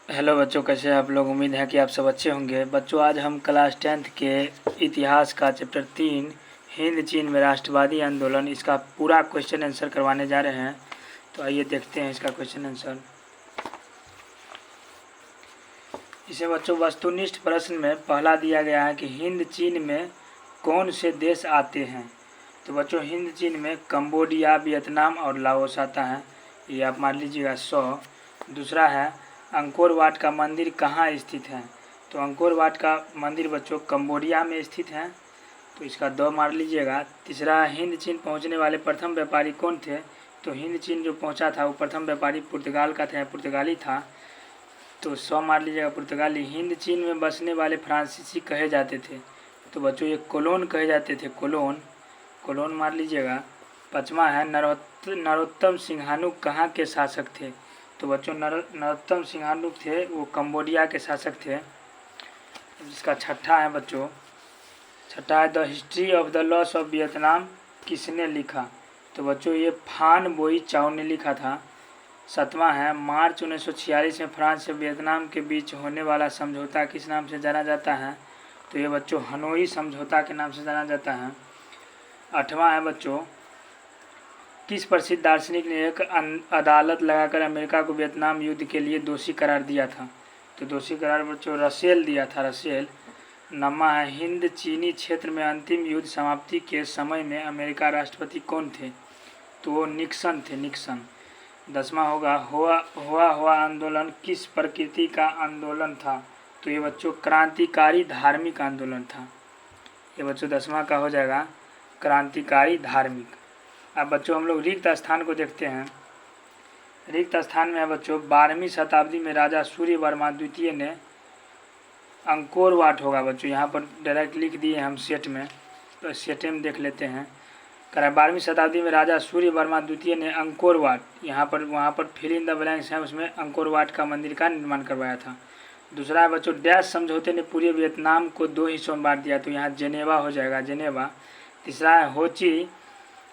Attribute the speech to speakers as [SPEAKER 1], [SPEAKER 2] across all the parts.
[SPEAKER 1] Hello बच्चों, कैसे हैं आप लोग। उम्मीद है कि आप सब अच्छे होंगे। बच्चों, आज हम क्लास 10th के इतिहास का चैप्टर 3 हिंद चीन में राष्ट्रवादी आंदोलन, इसका पूरा क्वेश्चन आंसर करवाने जा रहे हैं। तो आइए देखते हैं इसका क्वेश्चन आंसर। इसे बच्चों वस्तुनिष्ठ प्रश्न में पहला दिया गया है कि हिंद चीन में कौन से देश आते हैं। तो बच्चों, हिंद चीन में कंबोडिया, वियतनाम और लाओस आता है। ये आप मान लीजिएगा 100। दूसरा है अंकोर वाट का मंदिर कहाँ स्थित है। तो अंकोर वाट का मंदिर बच्चों कंबोडिया में स्थित है, तो इसका 2 मार लीजिएगा। तीसरा, हिंद चीन पहुंचने वाले प्रथम व्यापारी कौन थे। तो हिंद चीन जो पहुंचा था वो प्रथम व्यापारी पुर्तगाल का था, पुर्तगाली था, तो 100 मार लीजिएगा पुर्तगाली। हिंद चीन में बसने वाले फ्रांसीसी कहे जाते थे। तो बच्चों ये कोलोन कहे जाते थे, कोलोन, कोलोन मार लीजिएगा। पाँचवा है नरोत्तम सिंहानुक कहाँ के शासक थे। तो बच्चों नरोत्तम सिंहानुक थे वो कंबोडिया के शासक थे। जिसका छठा है बच्चों, छठा है the history of the loss of Vietnam किसने लिखा। तो बच्चों ये फान बोई चाओ ने लिखा था। सातवां है मार्च 1946 में फ्रांस से वियतनाम के बीच होने वाला समझौता किस नाम से जाना जाता है। तो ये बच्चों हनोई समझौता के नाम से जाना जाता है। आठवां है बच्चों, किस प्रसिद्ध दार्शनिक ने एक अदालत लगाकर अमेरिका को वियतनाम युद्ध के लिए दोषी करार दिया था। तो दोषी करार बच्चों रसेल दिया था, रसेल। नौवां है हिंद चीनी क्षेत्र में अंतिम युद्ध समाप्ति के समय में अमेरिका राष्ट्रपति कौन थे। तो वो निक्सन थे, निक्सन। 10वां होगा हुआ आंदोलन किस प्रकृति का आंदोलन था। तो ये बच्चों क्रांतिकारी धार्मिक आंदोलन था। ये बच्चों 10वां का हो जाएगा क्रांतिकारी धार्मिक। अब बच्चों हम लोग रिक्त स्थान को देखते हैं। रिक्त स्थान में है बच्चों 12वीं शताब्दी में राजा सूर्य वर्मा द्वितीय ने अंकोर वाट होगा बच्चों, यहाँ पर डायरेक्ट लिख दिए हम सेट में, तो सेट में देख लेते हैं। करा 12वीं शताब्दी में राजा सूर्य वर्मा द्वितीय ने अंकोर वाट, यहाँ पर वहाँ पर फिल इन द ब्लैंक्स है, उसमें अंकोर वाट का मंदिर का निर्माण करवाया था। दूसरा है बच्चों डैश समझौते ने पूरे वियतनाम को 2 हिस्सों में बांट दिया। तो यहाँ जेनेवा हो जाएगा, जेनेवा। तीसरा है होची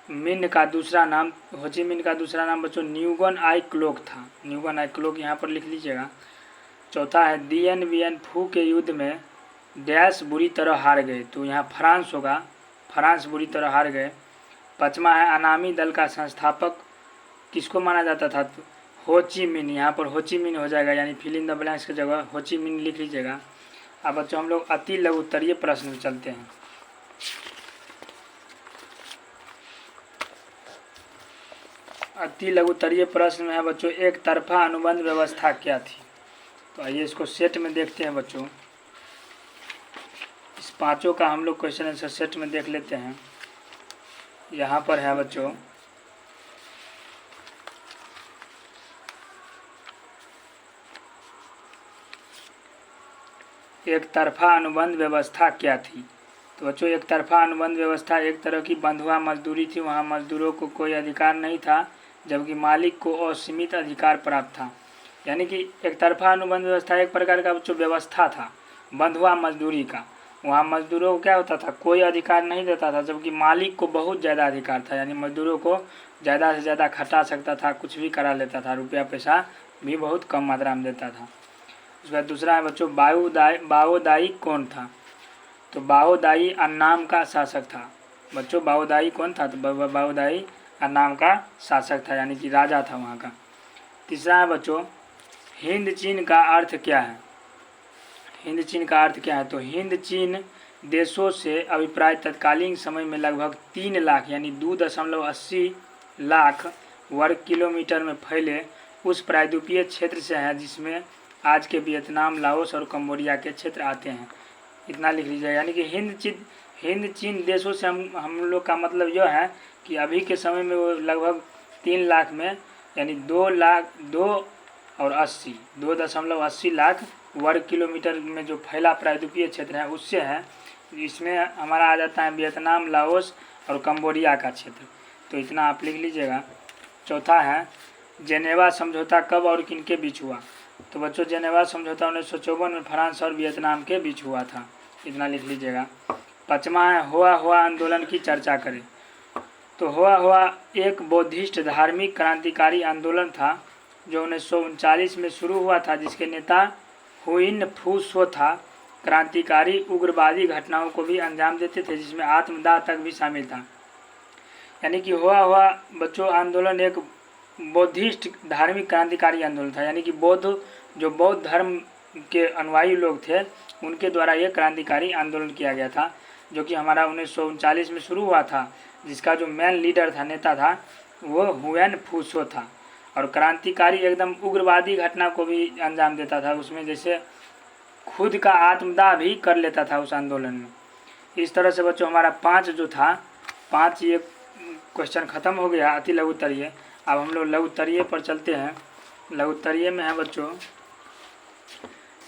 [SPEAKER 1] मिन का दूसरा नाम, होची मिन का दूसरा नाम बच्चों न्यूगन आई क्लोक था, न्यूगन आई क्लोक यहाँ पर लिख लीजिएगा। चौथा है दियन वियन फू के युद्ध में डैश बुरी तरह हार गए। तो यहाँ फ्रांस होगा, फ्रांस बुरी तरह हार गए। पाँचवा है अनामी दल का संस्थापक किसको माना जाता था। तो होची मिन, यहाँ पर होची मिन हो जाएगा, यानी फिल इन द ब्लैंक्स की जगह होची मिन लिख लीजिएगा। अब बच्चों हम लोग अति लघु उत्तरीय प्रश्न में चलते हैं। अति लघु उत्तरीय प्रश्न में है बच्चों एक तरफा अनुबंध व्यवस्था क्या थी। तो आइए इसको सेट में देखते हैं बच्चों। इस पांचों का हम लोग क्वेश्चन आंसर सेट में देख लेते हैं। यहाँ पर है बच्चों एक तरफा अनुबंध व्यवस्था क्या थी। तो बच्चों एक तरफा अनुबंध व्यवस्था एक तरह की बंधुआ मजदूरी थी। वहाँ मजदूरों को कोई अधिकार नहीं था, जबकि मालिक को असीमित अधिकार प्राप्त था। यानी कि एक तरफा अनुबंध व्यवस्था एक प्रकार का बच्चों व्यवस्था था बंधुआ मजदूरी का। वहाँ मजदूरों को क्या होता था, कोई अधिकार नहीं देता था, जबकि मालिक को बहुत ज़्यादा अधिकार था। यानी मजदूरों को ज़्यादा से ज़्यादा खटा सकता था, कुछ भी करा लेता था, रुपया पैसा भी बहुत कम मात्रा में देता था। उसके बाद दूसरा है बच्चों बाओदाई कौन था। तो बाओदाई अन्नाम का शासक था। बच्चों बाओदाई कौन था। तो बाओदाई अन्नाम का शासक था, यानी कि राजा था वहाँ का। तीसरा है बच्चों हिंद चीन का अर्थ क्या है। हिंद चीन का अर्थ क्या है। तो हिंद चीन देशों से अभिप्राय तत्कालीन समय में लगभग 3 लाख यानी 2.80 लाख वर्ग किलोमीटर में फैले उस प्रायद्वीपीय क्षेत्र से है जिसमें आज के वियतनाम, लाओस और कंबोडिया के क्षेत्र आते हैं। इतना लिख लीजिएगा। यानी कि हिंद चीन देशों से हम लोग का मतलब यह है कि अभी के समय में वो लगभग 3 लाख में यानी 2.80 लाख वर्ग किलोमीटर में जो फैला प्रायद्वीपीय क्षेत्र है उससे है। इसमें हमारा आ जाता है वियतनाम, लाओस और कंबोडिया का क्षेत्र। तो इतना आप लिख लीजिएगा। चौथा है जेनेवा समझौता कब और किनके बीच हुआ। तो बच्चों जेनेवा समझौता 1954 में फ्रांस और वियतनाम के बीच हुआ था। इतना लिख लीजिएगा। पाँचवा है हुआ आंदोलन की चर्चा करें। तो हुआ एक बौद्धिस्ट धार्मिक क्रांतिकारी आंदोलन था जो 1939 में शुरू हुआ था, जिसके नेता हुइन फू सो था, क्रांतिकारी उग्रवादी घटनाओं को भी अंजाम देते थे, जिसमें आत्मदाह तक भी शामिल था। यानी कि हुआ बच्चों आंदोलन एक बौद्धिस्ट धार्मिक क्रांतिकारी आंदोलन था। यानी कि बौद्ध धर्म के अनुयायी लोग थे, उनके द्वारा ये क्रांतिकारी आंदोलन किया गया था, जो कि हमारा 1939 में शुरू हुआ था, जिसका जो मेन लीडर था, नेता था, वो हुएन फूसो था। और क्रांतिकारी एकदम उग्रवादी घटना को भी अंजाम देता था, उसमें जैसे खुद का आत्मदाह भी कर लेता था उस आंदोलन में। इस तरह से बच्चों हमारा 5 जो था, 5 ये क्वेश्चन ख़त्म हो गया अति लघुत्तरीय। अब हम लोग लघुत्तरीय पर चलते हैं। लघुत्तरीय में है बच्चों,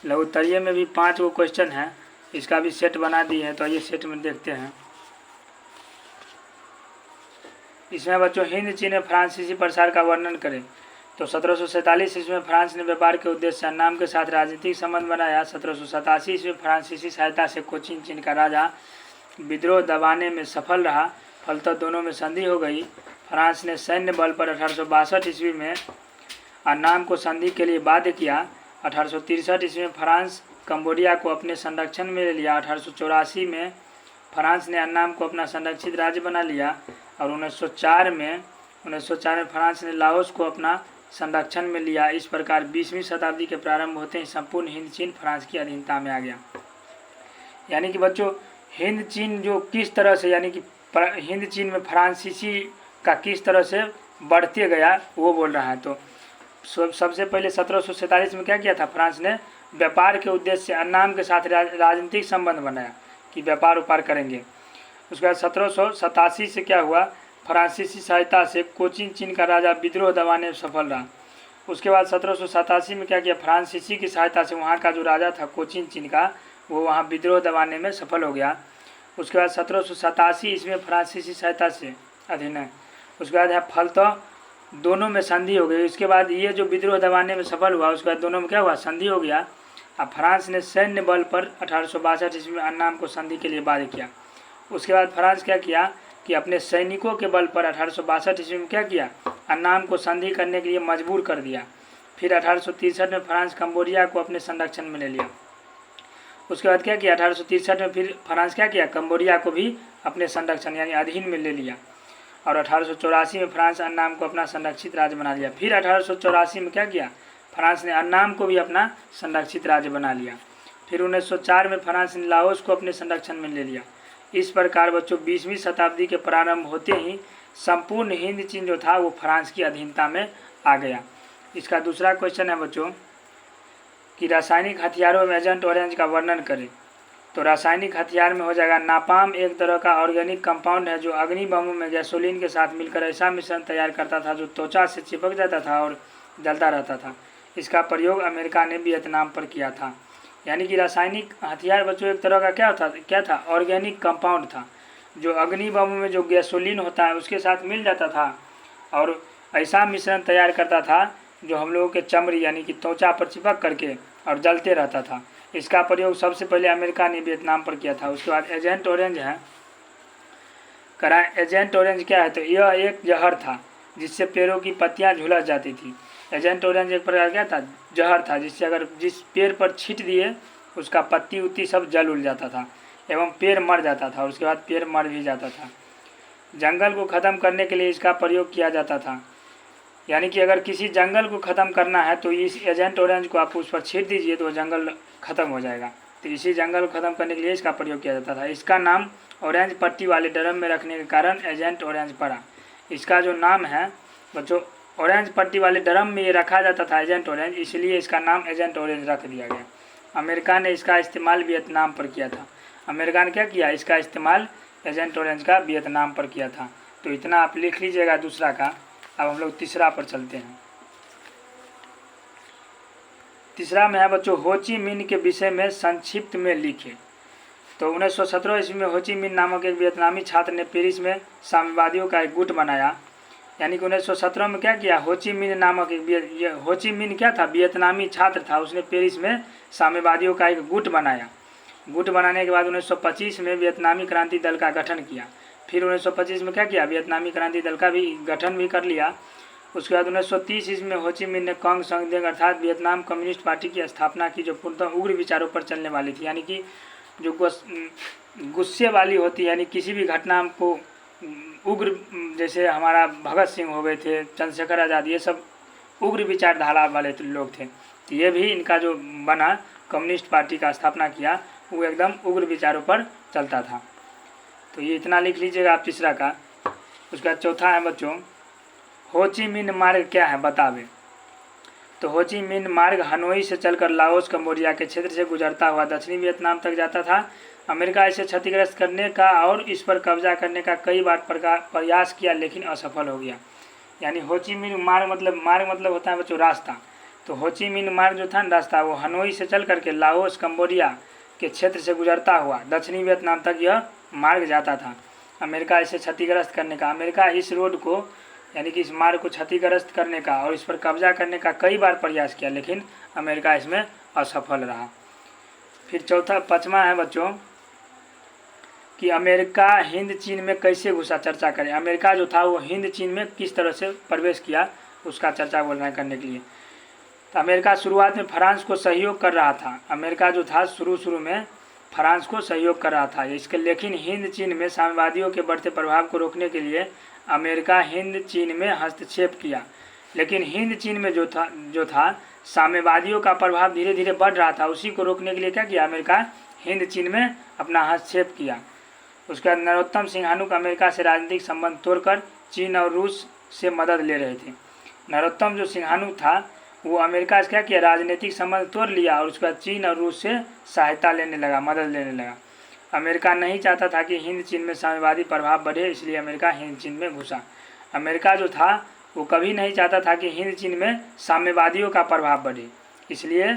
[SPEAKER 1] लघुत्तरीय में भी 5 वो क्वेश्चन है, इसका भी सेट बना दिए हैं, तो ये सेट में देखते हैं। इसमें बच्चों हिंद चीन में फ्रांसीसी प्रसार का वर्णन करें। तो 1747 ईस्वी में फ्रांस ने व्यापार के उद्देश्य से अन्नाम के साथ राजनीतिक संबंध बनाया। 1787 ईस्वी में फ्रांसीसी सहायता से कोचिन चीन का राजा विद्रोह दबाने में सफल रहा, फलतः दोनों में संधि हो गई। फ्रांस ने सैन्य बल पर 1862 ईस्वी में अन्नाम को संधि के लिए बाध्य किया। 1863 ईस्वी में फ्रांस कंबोडिया को अपने संरक्षण में ले लिया। 1884 में फ्रांस ने अन्नाम को अपना संरक्षित राज्य बना लिया। और 1904 में फ्रांस ने लाओस को अपना संरक्षण में लिया। इस प्रकार 20वीं शताब्दी के प्रारंभ होते ही संपूर्ण हिंद चीन फ्रांस की अधीनता में आ गया। यानी कि बच्चों हिंद चीन जो किस तरह से, यानी कि हिंद चीन में फ्रांसीसी का किस तरह से बढ़ते गया वो बोल रहा है। तो सबसे पहले 1747 में क्या किया था, फ्रांस ने व्यापार के उद्देश्य से अन्नाम के साथ राजनीतिक संबंध बनाया कि व्यापार व्यापार करेंगे। उसके बाद 1787 से क्या हुआ, फ्रांसीसी सहायता से कोचिन चीन का राजा विद्रोह दबाने में सफल रहा। उसके बाद 1787 में क्या किया, फ्रांसीसी की सहायता से वहाँ का जो राजा था कोचिन चीन का, वो वहाँ विद्रोह दबाने में सफल हो गया। उसके बाद 1787 इसमें फ्रांसीसी सहायता से अधीन है। उसके बाद है फलतः दोनों में संधि हो गई। उसके बाद ये जो विद्रोह दबाने में सफल हुआ, उसके बाद दोनों में क्या हुआ, संधि हो गया। अब फ्रांस ने सैन्य बल पर 1862 ईस्वी में अन्नाम को संधि के लिए बाध्य किया। उसके बाद फ्रांस क्या किया कि अपने सैनिकों के बल पर 1862 ईस्वी में क्या किया, अन्नाम को संधि करने के लिए मजबूर कर दिया। फिर 1863 में फ्रांस कंबोडिया को अपने संरक्षण में ले लिया। उसके बाद क्या किया, 1863 में फिर फ्रांस क्या किया, कंबोडिया को भी अपने संरक्षण यानी अधीन में ले लिया। और 1884 में फ्रांस अन्नाम को अपना संरक्षित राज्य बना लिया। फिर 1884 में क्या किया, फ्रांस ने अन्नाम को भी अपना संरक्षित राज्य बना लिया। फिर 1904 में फ्रांस ने लाओस को अपने संरक्षण में ले लिया। इस प्रकार बच्चों 20वीं शताब्दी के प्रारंभ होते ही संपूर्ण हिंद चीन जो था वो फ्रांस की अधीनता में आ गया। इसका दूसरा क्वेश्चन है बच्चों कि रासायनिक हथियारों में एजेंट ऑरेंज का वर्णन करें। तो रासायनिक हथियार में हो जाएगा नापाम, एक तरह का ऑर्गेनिक कंपाउंड है जो अग्नि बमों में गैसोलीन के साथ मिलकर ऐसा मिश्रण तैयार करता था जो त्वचा से चिपक जाता था और जलता रहता था। इसका प्रयोग अमेरिका ने वियतनाम पर किया था। यानी कि रासायनिक हथियार बच्चों एक तरह का क्या था, ऑर्गेनिक कंपाउंड था जो अग्नि बमों में जो गैसोलीन होता है उसके साथ मिल जाता था और ऐसा मिश्रण तैयार करता था जो हम लोगों के चमड़ी यानी कि त्वचा पर चिपक करके और जलते रहता था। इसका प्रयोग सबसे पहले अमेरिका ने वियतनाम पर किया था। उसके बाद एजेंट ऑरेंज है, एजेंट ऑरेंज क्या है, तो यह एक जहर था जिससे पेड़ों की पत्तियां झुलस जाती थी। एजेंट ऑरेंज एक प्रकार क्या था, जहर था जिससे अगर जिस पेड़ पर छींट दिए उसका पत्ती उत्ती सब जल उल जाता था एवं पेड़ मर जाता था और उसके बाद पेड़ मर भी जाता था। जंगल को ख़त्म करने के लिए इसका प्रयोग किया जाता था। यानी कि अगर किसी जंगल को ख़त्म करना है तो इस एजेंट ऑरेंज को आप उस पर छींट दीजिए तो जंगल ख़त्म हो जाएगा। तो इसी जंगल को ख़त्म करने के लिए इसका प्रयोग किया जाता था। इसका नाम ऑरेंज पट्टी वाले ड्रम में रखने के कारण एजेंट ऑरेंज पड़ा। इसका जो नाम है बच्चों, ऑरेंज पट्टी वाले ड्रम में ये रखा जाता था एजेंट ऑरेंज, इसलिए इसका नाम एजेंट ऑरेंज रख दिया गया। अमेरिका ने इसका इस्तेमाल वियतनाम पर किया था। अमेरिका ने क्या किया, इसका इस्तेमाल एजेंट ऑरेंज का वियतनाम पर किया था। तो इतना आप लिख लीजिएगा दूसरा का। अब हम लोग तीसरा पर चलते हैं। तीसरा में है बच्चों हो ची मिन्ह के विषय में संक्षिप्त में लिखे। तो 1917 ईस्वी में हो ची मिन्ह नामक एक वियतनामी छात्र ने पेरिस में साम्यवादियों का एक गुट बनाया। यानी कि 1917 में क्या किया, हो ची मिन्ह नामक एक हो ची मिन्ह क्या था, वियतनामी छात्र था, उसने पेरिस में साम्यवादियों का एक गुट बनाया। गुट बनाने के बाद 1925 में वियतनामी क्रांति दल का गठन किया। फिर 1925 में क्या किया, वियतनामी क्रांति दल का भी गठन भी कर लिया। उसके बाद 1930 ईस्वी में हो ची मिन्ह ने कांग संघ अर्थात वियतनाम कम्युनिस्ट पार्टी की स्थापना की, जो पूर्णतः उग्र विचारों पर चलने वाली थी। यानी कि जो गुस्से वाली होती है, यानी किसी भी घटना को उग्र, जैसे हमारा भगत सिंह हो गए थे, चंद्रशेखर आज़ाद, ये सब उग्र विचारधारा वाले लोग थे। तो ये भी इनका जो बना कम्युनिस्ट पार्टी का स्थापना किया, वो एकदम उग्र विचारों पर चलता था। तो ये इतना लिख लीजिएगा आप तीसरा का। उसका चौथा है बच्चों, हो ची मिन्ह मार्ग क्या है बतावे। तो हो ची मिन्ह मार्ग हनोई से चलकर लाओस कंबोडिया के क्षेत्र से गुजरता हुआ दक्षिणी वियतनाम तक जाता था। अमेरिका इसे क्षतिग्रस्त करने का और इस पर कब्जा करने का कई बार प्रयास किया, लेकिन असफल हो गया। यानी हो ची मिन्ह मार्ग मतलब होता है बच्चों रास्ता। तो हो ची मिन्ह मार्ग जो था ना रास्ता, वो हनोई से चल करके लाओस कंबोडिया के क्षेत्र से गुजरता हुआ दक्षिणी वियतनाम तक यह मार्ग जाता था। अमेरिका इसे क्षतिग्रस्त करने का, अमेरिका इस रोड को यानी कि इस मार्ग को क्षतिग्रस्त करने का और इस पर कब्जा करने का कई बार प्रयास किया, लेकिन अमेरिका इसमें असफल रहा। फिर पाँचवा है बच्चों कि अमेरिका हिंद चीन में कैसे घुसा, चर्चा करें। अमेरिका जो था वो हिंद चीन में किस तरह से प्रवेश किया, उसका चर्चा बोल रहे हैं करने के लिए। तो अमेरिका शुरुआत में फ्रांस को सहयोग कर रहा था। अमेरिका जो था शुरू में फ्रांस को सहयोग कर रहा था इसके, लेकिन हिंद चीन में साम्यवादियों के बढ़ते प्रभाव को रोकने के लिए अमेरिका हिंद चीन में हस्तक्षेप किया। लेकिन हिंद चीन में जो था साम्यवादियों का प्रभाव धीरे धीरे बढ़ रहा था, उसी को रोकने के लिए क्या किया, अमेरिका हिंद चीन में अपना हस्तक्षेप किया। उसके बाद नरोत्तम सिंहानुक अमेरिका से राजनीतिक संबंध तोड़कर चीन और रूस से मदद ले रहे थे। नरोत्तम जो सिंहानुक था वो अमेरिका से क्या किया, राजनीतिक संबंध तोड़ लिया और उसके बाद चीन और रूस से सहायता लेने लगा, मदद लेने लगा। अमेरिका नहीं चाहता था कि हिंद चीन में साम्यवादी प्रभाव बढ़े, इसलिए अमेरिका हिंद चीन में घुसा। अमेरिका जो था वो कभी नहीं चाहता था कि हिंद चीन में साम्यवादियों का प्रभाव बढ़े, इसलिए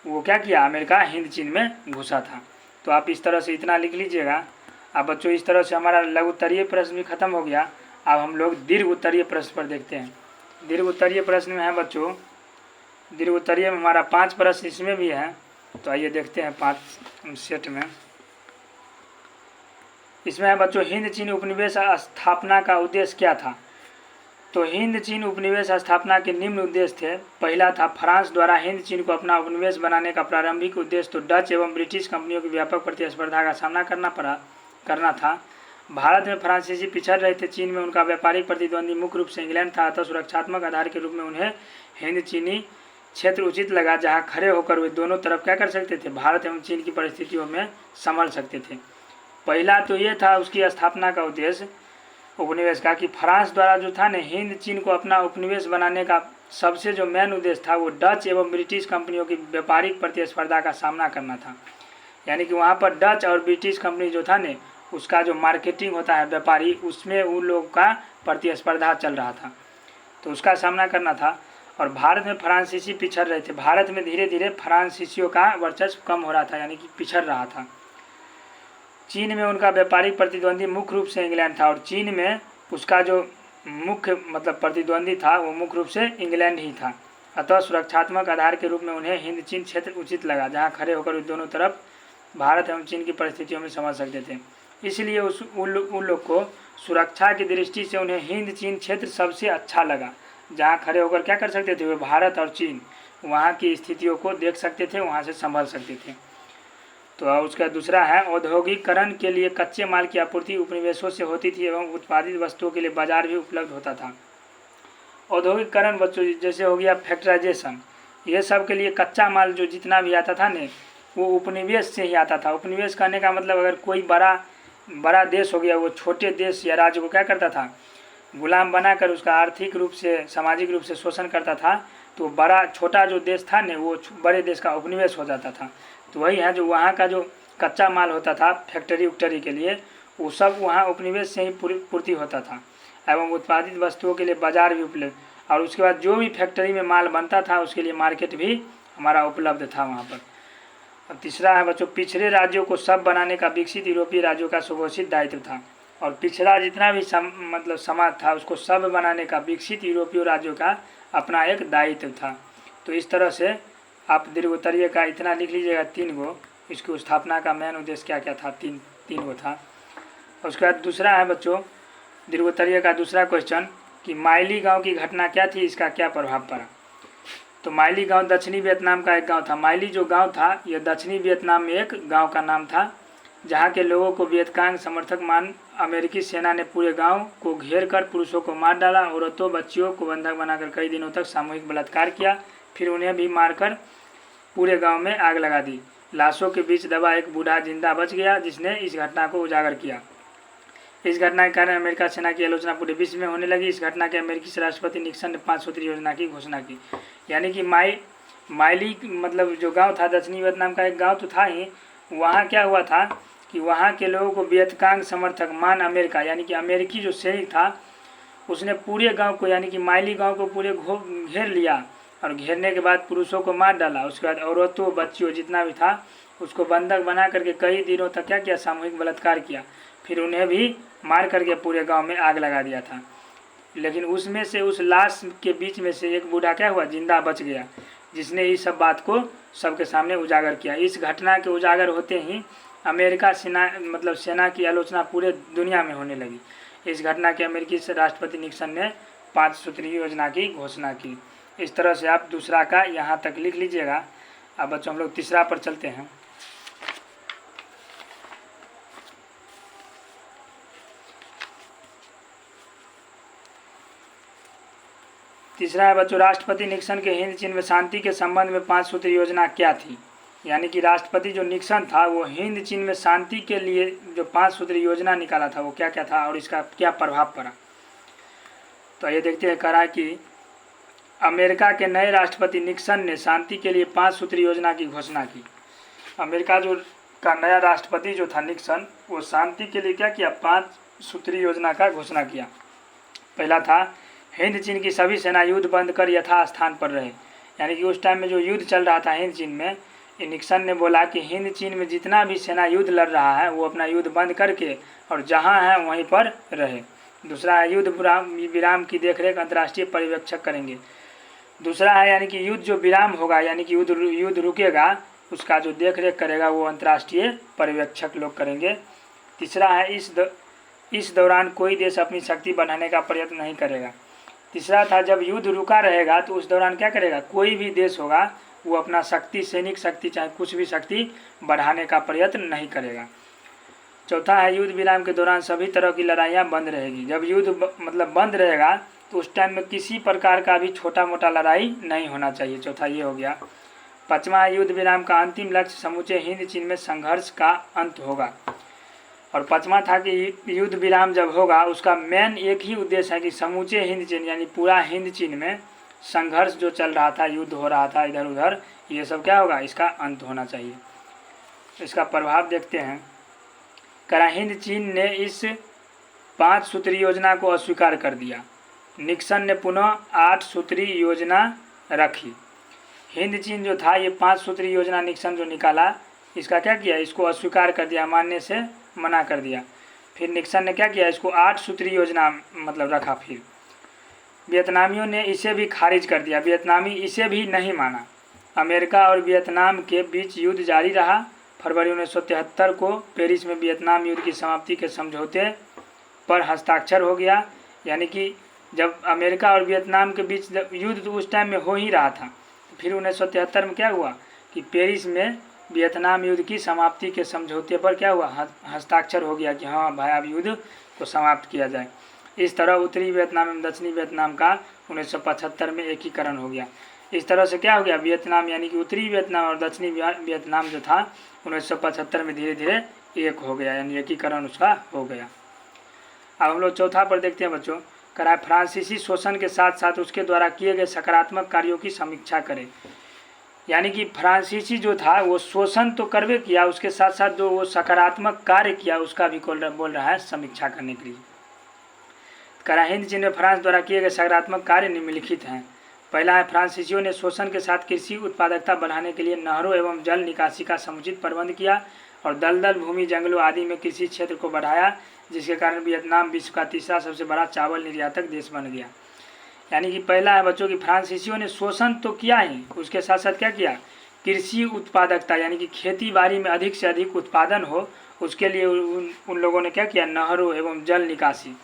[SPEAKER 1] वो क्या किया, अमेरिका हिंद चीन में घुसा था। तो आप इस तरह से इतना लिख लीजिएगा। अब बच्चों इस तरह से हमारा लघु उत्तरीय प्रश्न भी खत्म हो गया। अब हम लोग दीर्घ उत्तरीय प्रश्न पर देखते हैं। दीर्घ उत्तरीय प्रश्न में है बच्चों, दीर्घ उत्तरीय में हमारा 5 प्रश्न इसमें भी है। तो आइए देखते हैं 5 सेट में। इसमें है बच्चों, हिंद चीन उपनिवेश स्थापना का उद्देश्य क्या था। तो हिंद चीन उपनिवेश स्थापना के निम्न उद्देश्य थे। पहला था, फ्रांस द्वारा हिंद चीन को अपना उपनिवेश बनाने का प्रारंभिक उद्देश्य तो डच एवं ब्रिटिश कंपनियों की व्यापक प्रतिस्पर्धा का सामना करना था। भारत में फ्रांसीसी पिछड़ रहे थे, चीन में उनका व्यापारिक प्रतिद्वंदी मुख्य रूप से इंग्लैंड था, अतः सुरक्षात्मक आधार के रूप में उन्हें हिंद चीनी क्षेत्र उचित लगा, जहां खड़े होकर वे दोनों तरफ क्या कर सकते थे, भारत एवं चीन की परिस्थितियों में संभल सकते थे। पहला तो ये था उसकी स्थापना का उद्देश्य उपनिवेश का, कि फ्रांस द्वारा जो था न हिंद चीन को अपना उपनिवेश बनाने का सबसे जो मेन उद्देश्य था वो डच एवं ब्रिटिश कंपनियों की व्यापारिक प्रतिस्पर्धा का सामना करना था। यानी कि वहाँ पर डच और ब्रिटिश कंपनी जो था न उसका जो मार्केटिंग होता है व्यापारी, उसमें उन लोगों का प्रतिस्पर्धा चल रहा था, तो उसका सामना करना था। और भारत में फ्रांसीसी पिछड़ रहे थे, भारत में धीरे धीरे फ्रांसीसियों का वर्चस्व कम हो रहा था, यानी कि पिछड़ रहा था। चीन में उनका व्यापारिक प्रतिद्वंदी मुख्य रूप से इंग्लैंड था, और चीन में उसका जो मुख्य प्रतिद्वंदी था वो मुख्य रूप से इंग्लैंड ही था। अतः सुरक्षात्मक आधार के रूप में उन्हें हिंद चीन क्षेत्र उचित लगा, जहाँ खड़े होकर दोनों तरफ भारत एवं चीन की परिस्थितियों में समझ सकते थे। इसलिए उन लोग को सुरक्षा की दृष्टि से उन्हें हिंद चीन क्षेत्र सबसे अच्छा लगा, जहाँ खड़े होकर क्या कर सकते थे, वे भारत और चीन वहाँ की स्थितियों को देख सकते थे, वहाँ से संभल सकते थे। तो उसका दूसरा है, औद्योगिकरण के लिए कच्चे माल की आपूर्ति उपनिवेशों से होती थी एवं उत्पादित वस्तुओं के लिए बाजार भी उपलब्ध होता था। औद्योगिकरण बच्चों जैसे हो गया फैक्टराइजेशन, ये सब के लिए कच्चा माल जो जितना भी आता था न वो उपनिवेश से ही आता था। उपनिवेश करने का मतलब अगर कोई बड़ा देश हो गया, वो छोटे देश या राज्य को क्या करता था, गुलाम बनाकर उसका आर्थिक रूप से सामाजिक रूप से शोषण करता था, तो छोटा जो देश था न वो बड़े देश का उपनिवेश हो जाता था। तो वही है, जो वहाँ का जो कच्चा माल होता था फैक्ट्री के लिए, वो सब वहाँ उपनिवेश से ही पूर्ति होता था एवं उत्पादित वस्तुओं के लिए बाजार भी उपलब्ध, और उसके बाद जो भी फैक्ट्री में माल बनता था उसके लिए मार्केट भी हमारा उपलब्ध था वहाँ पर। और तीसरा है बच्चों, पिछड़े राज्यों को सब बनाने का विकसित यूरोपीय राज्यों का सुघोषित दायित्व था। और पिछड़ा जितना भी समाज था उसको सब बनाने का विकसित यूरोपीय राज्यों का अपना एक दायित्व था। तो इस तरह से आप दीर्घ उत्तरीय का इतना लिख लीजिएगा 3 गो, इसकी स्थापना का मेन उद्देश्य क्या क्या था, 3 गो था। उसके बाद दूसरा है बच्चों दीर्घ उत्तरीय का दूसरा क्वेश्चन, कि माइली गांव की घटना क्या थी, इसका क्या प्रभाव पड़ा। तो माइली गांव दक्षिणी वियतनाम का एक गांव था। माइली जो गांव था यह दक्षिणी वियतनाम में एक गांव का नाम था, जहां के लोगों को वियतकांग समर्थक मान अमेरिकी सेना ने पूरे गांव को घेर कर पुरुषों को मार डाला, औरतों बच्चियों को बंधक बनाकर कई दिनों तक सामूहिक बलात्कार किया, फिर उन्हें भी मारकर पूरे गांव में आग लगा दी। लाशों के बीच दबा एक बूढ़ा जिंदा बच गया, जिसने इस घटना को उजागर किया। इस घटना के कारण अमेरिका सेना की आलोचना पूरे विश्व में होने लगी। इस घटना के अमेरिकी राष्ट्रपति निक्सन ने 5 सूत्री योजना की घोषणा की। यानी कि माइली मतलब जो गांव था, दक्षिणी वियतनाम का एक गांव तो था ही, वहाँ क्या हुआ था कि वहाँ के लोगों को वियतकांग समर्थक मान अमेरिका यानी कि अमेरिकी जो सैनिक था उसने पूरे गांव को यानी कि माइली गांव को पूरे घेर लिया, और घेरने के बाद पुरुषों को मार डाला। उसके बाद औरतों बच्चियों जितना भी था उसको बंधक बना करके कई दिनों तक क्या किया, सामूहिक बलात्कार किया, फिर उन्हें भी मार करके पूरे गांव में आग लगा दिया था। लेकिन उसमें से उस लाश के बीच में से एक बूढ़ा क्या हुआ, जिंदा बच गया, जिसने इस सब बात को सबके सामने उजागर किया। इस घटना के उजागर होते ही अमेरिका सेना की आलोचना पूरे दुनिया में होने लगी। इस घटना के अमेरिकी राष्ट्रपति निक्सन ने 5 सूत्री योजना की घोषणा की। इस तरह से आप दूसरा का यहाँ तक लिख लीजिएगा। अब बच्चों हम लोग तीसरा पर चलते हैं। तीसरा है बच्चों, राष्ट्रपति निक्सन के हिंद चीन में शांति के संबंध में 5 सूत्री योजना क्या थी। यानी कि राष्ट्रपति जो निक्सन था वो हिंद चीन में शांति के लिए जो 5 सूत्री योजना निकाला था वो क्या क्या था और इसका क्या प्रभाव पड़ा। तो ये देखते हैं। कहा कि अमेरिका के नए राष्ट्रपति निक्सन ने शांति के लिए 5 सूत्री योजना की घोषणा की। अमेरिका का नया राष्ट्रपति जो था निक्सन, वो शांति के लिए क्या किया, 5 सूत्री योजना का घोषणा किया। पहला था, हिंद चीन की सभी सेना युद्ध बंद कर यथास्थान पर रहे। यानी कि उस टाइम में जो युद्ध चल रहा था हिंद चीन में, निक्सन ने बोला कि हिंद चीन में जितना भी सेना युद्ध लड़ रहा है वो अपना युद्ध बंद करके और जहां है वहीं पर रहे। दूसरा है, युद्ध विराम की देखरेख अंतर्राष्ट्रीय पर्यवेक्षक करेंगे। दूसरा है यानी कि युद्ध जो विराम होगा यानी कि युद्ध रुकेगा उसका जो देखरेख करेगा वो अंतर्राष्ट्रीय पर्यवेक्षक लोग करेंगे। तीसरा है, इस दौरान कोई देश अपनी शक्ति बढ़ाने का प्रयत्न नहीं करेगा। तीसरा था, जब युद्ध रुका रहेगा तो उस दौरान क्या करेगा, कोई भी देश होगा वो अपना शक्ति, सैनिक शक्ति चाहे कुछ भी शक्ति बढ़ाने का प्रयत्न नहीं करेगा। चौथा है, युद्ध विराम के दौरान सभी तरह की लड़ाइयाँ बंद रहेगी। जब युद्ध बंद रहेगा तो उस टाइम में किसी प्रकार का भी छोटा मोटा लड़ाई नहीं होना चाहिए। चौथा ये हो गया। पाँचवा है, युद्ध विराम का अंतिम लक्ष्य समूचे हिंद चीन में संघर्ष का अंत होगा। और पाँचवा था कि युद्ध विराम जब होगा उसका मेन एक ही उद्देश्य है कि समूचे हिंद चीन यानी पूरा हिंद चीन में संघर्ष जो चल रहा था, युद्ध हो रहा था इधर उधर, ये सब क्या होगा, इसका अंत होना चाहिए। इसका प्रभाव देखते हैं। करा हिंद चीन ने इस 5 सूत्री योजना को अस्वीकार कर दिया। निक्सन ने पुनः 8 सूत्री योजना रखी। हिंद चीन जो था ये 5 सूत्री योजना निक्सन जो निकाला इसका क्या किया, इसको अस्वीकार कर दिया, मानने से मना कर दिया। फिर निक्सन ने क्या किया, इसको 8 सूत्री योजना रखा। फिर वियतनामियों ने इसे भी खारिज कर दिया, वियतनामी इसे भी नहीं माना। अमेरिका और वियतनाम के बीच युद्ध जारी रहा। फरवरी 1973 को पेरिस में वियतनाम युद्ध की समाप्ति के समझौते पर हस्ताक्षर हो गया। यानी कि जब अमेरिका और वियतनाम के बीच युद्ध तो उस टाइम में हो ही रहा था, फिर 1973 में क्या हुआ कि पेरिस में वियतनाम युद्ध की समाप्ति के समझौते पर क्या हुआ, हस्ताक्षर हो गया कि हाँ भाई अब युद्ध को समाप्त किया जाए। इस तरह उत्तरी वियतनाम एवं दक्षिणी वियतनाम का 1975 में एकीकरण हो गया। इस तरह से क्या हो गया, वियतनाम यानी कि उत्तरी वियतनाम और दक्षिणी वियतनाम जो था 1975 में धीरे धीरे एक हो गया, यानी एकीकरण उसका हो गया। अब हम लोग चौथा पर देखते हैं बच्चों। करा फ्रांसीसी शोषण के साथ साथ उसके द्वारा किए गए सकारात्मक कार्यों की समीक्षा करें। यानी कि फ्रांसीसी जो था वो शोषण तो करवे किया, उसके साथ साथ जो वो सकारात्मक कार्य किया उसका भी बोल रहा है समीक्षा करने के लिए। करा हिंद चीन में फ्रांस द्वारा किए गए सकारात्मक कार्य निम्नलिखित हैं। पहला है, फ्रांसीसियों ने शोषण के साथ कृषि उत्पादकता बढ़ाने के लिए नहरों एवं जल निकासी का समुचित प्रबंध किया और दलदल भूमि, जंगलों आदि में कृषि क्षेत्र को बढ़ाया, जिसके कारण वियतनाम विश्व का तीसरा सबसे बड़ा चावल निर्यातक देश बन गया। यानी कि पहला है बच्चों की फ्रांसीसियों ने शोषण तो किया ही, उसके साथ साथ क्या किया, कृषि उत्पादकता यानी कि खेती बाड़ी में अधिक से अधिक उत्पादन हो उसके लिए उन लोगों ने क्या किया, नहरों एवं जल निकासी,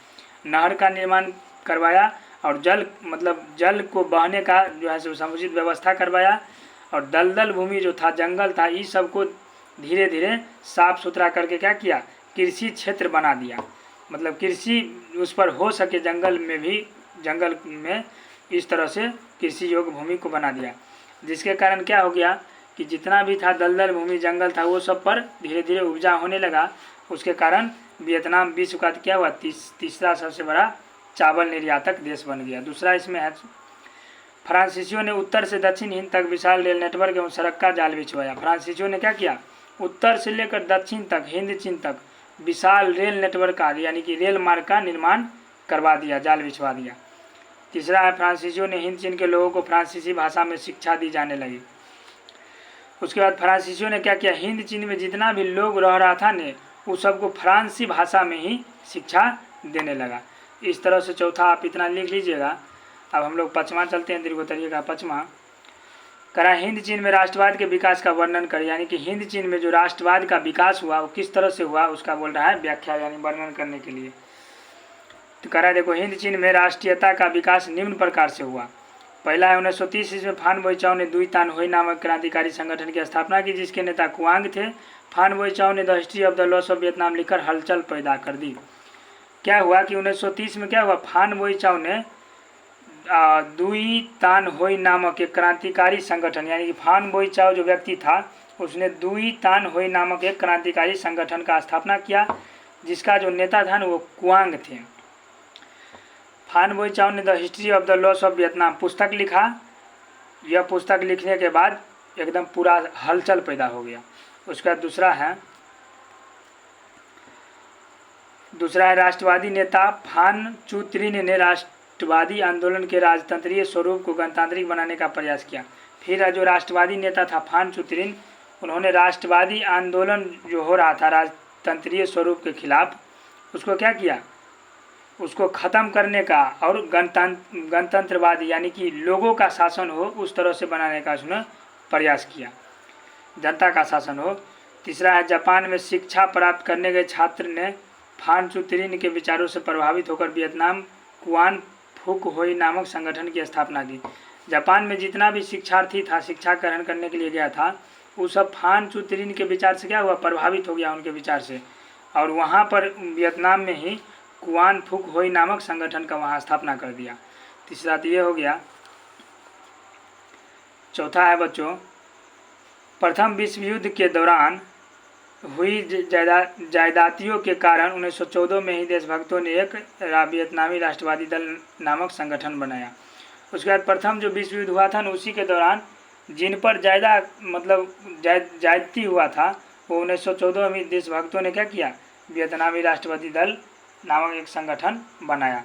[SPEAKER 1] नहर का निर्माण करवाया और जल को बहने का जो है समुचित व्यवस्था करवाया, और दलदल भूमि जो था, जंगल था, इस सब को धीरे धीरे साफ सुथरा करके क्या किया, कृषि क्षेत्र बना दिया। मतलब कृषि उस पर हो सके, जंगल में इस तरह से कृषि योग्य भूमि को बना दिया, जिसके कारण क्या हो गया कि जितना भी था दलदल भूमि, जंगल था, वो सब पर धीरे धीरे उपजा होने लगा। उसके कारण वियतनाम विश्व का क्या हुआ, तीसरा सबसे बड़ा चावल निर्यातक देश बन गया। दूसरा इसमें है, फ्रांसीसियों ने उत्तर से दक्षिण हिंद तक विशाल रेल नेटवर्क एवं सड़क का जाल बिछवाया। फ्रांसीसियों ने क्या किया, उत्तर से लेकर दक्षिण तक, हिंद चीन तक विशाल रेल नेटवर्क का, यानी कि रेल मार्ग का निर्माण करवा दिया, जाल बिछवा दिया। तीसरा है, फ्रांसीसियों ने हिंद चीन के लोगों को फ्रांसीसी भाषा में शिक्षा दी जाने लगी। उसके बाद फ्रांसीसियों ने क्या किया, हिंद चीन में जितना भी लोग रह रहा था ने, उस सबको फ्रांसी भाषा में ही शिक्षा देने लगा। इस तरह से चौथा आप इतना लिख लीजिएगा। अब हम लोग पाँचवा चलते हैं, दीर्घोत्तरीय का पाँचवा करा, हिंद चीन में राष्ट्रवाद के विकास का वर्णन कर, यानी कि हिंद चीन में जो राष्ट्रवाद का विकास हुआ वो किस तरह से हुआ, उसका बोल रहा है व्याख्या, यानी वर्णन करने के लिए। तो करा देखो, हिंद चीन में राष्ट्रीयता का विकास निम्न प्रकार से हुआ। पहला है 1930 ईस्वी में फान बोईचाओ ने दुई तान होई नामक क्रांतिकारी संगठन की स्थापना की, जिसके नेता कुआंग थे। फान बोईचाओ ने the history of the loss of Vietnam लिखकर हलचल पैदा कर दी। क्या हुआ कि 1930 में क्या हुआ, फान बोईचाओ ने दुई तान होई नामक एक क्रांतिकारी संगठन, यानी कि फान बोईचाओ जो व्यक्ति था उसने दुई तान होई नामक एक क्रांतिकारी संगठन का स्थापना किया, जिसका जो नेता था वो कुआंग थे। फान बोईचाओ ने the history of the loss of Vietnam पुस्तक लिखा। यह पुस्तक लिखने के बाद एकदम पूरा हलचल पैदा हो गया। उसका दूसरा है राष्ट्रवादी नेता फान चू त्रिन ने राष्ट्रवादी आंदोलन के राजतंत्रीय स्वरूप को गणतांत्रिक बनाने का प्रयास किया। फिर जो राष्ट्रवादी नेता था फान चू त्रिन, उन्होंने राष्ट्रवादी आंदोलन जो हो रहा था राजतंत्रीय स्वरूप के खिलाफ, उसको क्या किया, उसको ख़त्म करने का और गणतंत्रवादी यानी कि लोगों का शासन हो उस तरह से बनाने का उसने प्रयास किया, जनता का शासन हो। तीसरा है, जापान में शिक्षा प्राप्त करने गए छात्र ने फान चू त्रिन के विचारों से प्रभावित होकर वियतनाम कुआन फुक होई नामक संगठन की स्थापना की। जापान में जितना भी शिक्षार्थी था, शिक्षा ग्रहण करने के लिए गया था, वो सब फान चू त्रिन के विचार से क्या हुआ, प्रभावित हो गया उनके विचार से, और वहाँ पर वियतनाम में ही कुआन फुक होई नामक संगठन का वहाँ स्थापना कर दिया। तीसरा तो ये हो गया। चौथा है बच्चों, प्रथम विश्व युद्ध के दौरान हुई जायदातियों के कारण 1914 में ही देशभक्तों ने एक वियतनामी राष्ट्रवादी दल नामक संगठन बनाया। उसके बाद प्रथम जो विश्व युद्ध हुआ था ना, उसी के दौरान जिन पर ज्यादती हुआ था, वो 1914 में देशभक्तों ने क्या किया, वियतनामी राष्ट्रवादी दल नामक एक संगठन बनाया।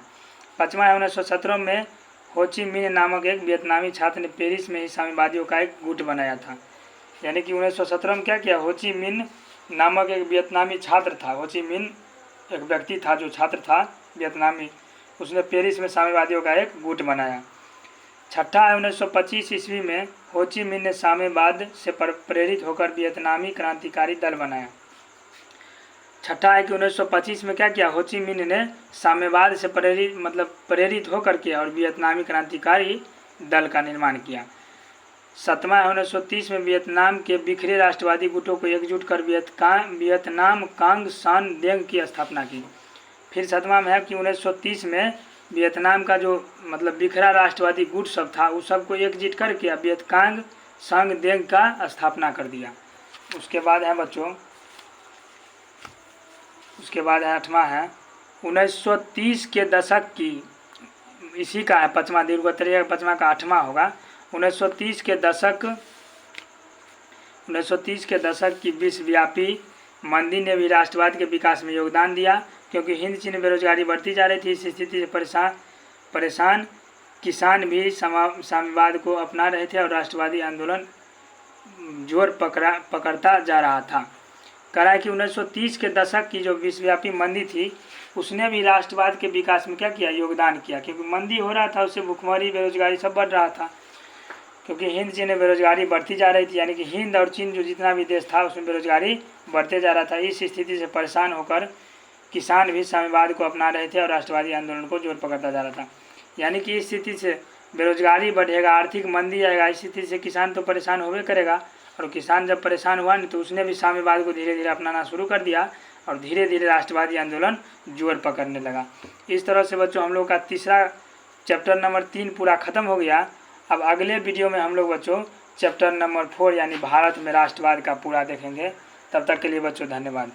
[SPEAKER 1] पाँचवा है, 1917 में हो ची मिन्ह नामक एक वियतनामी छात्र ने पेरिस में ही साम्यवादियों का एक गुट बनाया था। यानी कि 1917 में क्या किया, हो ची मिन्ह नामक एक वियतनामी छात्र था, हो ची मिन्ह एक व्यक्ति था जो छात्र था वियतनामी, उसने पेरिस में साम्यवादियों का एक गुट बनाया। छठा है, 1925 ईस्वी में हो ची मिन्ह ने साम्यवाद से प्रेरित होकर वियतनामी क्रांतिकारी दल बनाया। छठा है कि 1925 में क्या किया, हो ची मिन्ह ने साम्यवाद से प्रेरित होकर के और वियतनामी क्रांतिकारी दल का निर्माण किया। सातवां है, 1930 में वियतनाम के बिखरे राष्ट्रवादी गुटों को एकजुट कर वियतनाम कांग सान देंग की स्थापना की। फिर सातवां में है कि 1930 में वियतनाम का जो बिखरा राष्ट्रवादी गुट सब था, उस सबको एकजुट करके वियतकांग सांग देंग का स्थापना कर दिया। उसके बाद है बच्चों, आठवां है 1930 के दशक की, इसी का है पाँचवां, दीर्घोत्तरीय पाँचवां का आठवां होगा। 1930 के दशक की विश्वव्यापी मंदी ने भी राष्ट्रवाद के विकास में योगदान दिया, क्योंकि हिंद चीन बेरोजगारी बढ़ती जा रही थी। इस स्थिति से परेशान किसान भी साम्यवाद को अपना रहे थे और राष्ट्रवादी आंदोलन जोर पकड़ता जा रहा था। करा है कि 1930 के दशक की जो विश्वव्यापी मंदी थी, उसने भी राष्ट्रवाद के विकास में क्या किया, योगदान किया, क्योंकि मंदी हो रहा था, उससे भुखमरी बेरोजगारी सब बढ़ रहा था, क्योंकि हिंद चीन में बेरोजगारी बढ़ती जा रही थी। यानी कि हिंद और चीन जो जितना भी देश था उसमें बेरोजगारी बढ़ते जा रहा था। इस स्थिति से परेशान होकर किसान भी साम्यवाद को अपना रहे थे और राष्ट्रवादी आंदोलन को जोर पकड़ता जा रहा था। यानी कि इस स्थिति से बेरोजगारी बढ़ेगा, आर्थिक मंदी आएगा। इस स्थिति से किसान तो परेशान होबे करेगा, और किसान जब परेशान हुआ नहीं तो उसने भी साम्यवाद को धीरे धीरे अपनाना शुरू कर दिया, और धीरे धीरे राष्ट्रवादी आंदोलन जोर पकड़ने लगा। इस तरह से बच्चों हम लोग का तीसरा चैप्टर नंबर 3 पूरा ख़त्म हो गया। अब अगले वीडियो में हम लोग बच्चों चैप्टर नंबर 4 यानी भारत में राष्ट्रवाद का पूरा देखेंगे। तब तक के लिए बच्चों धन्यवाद।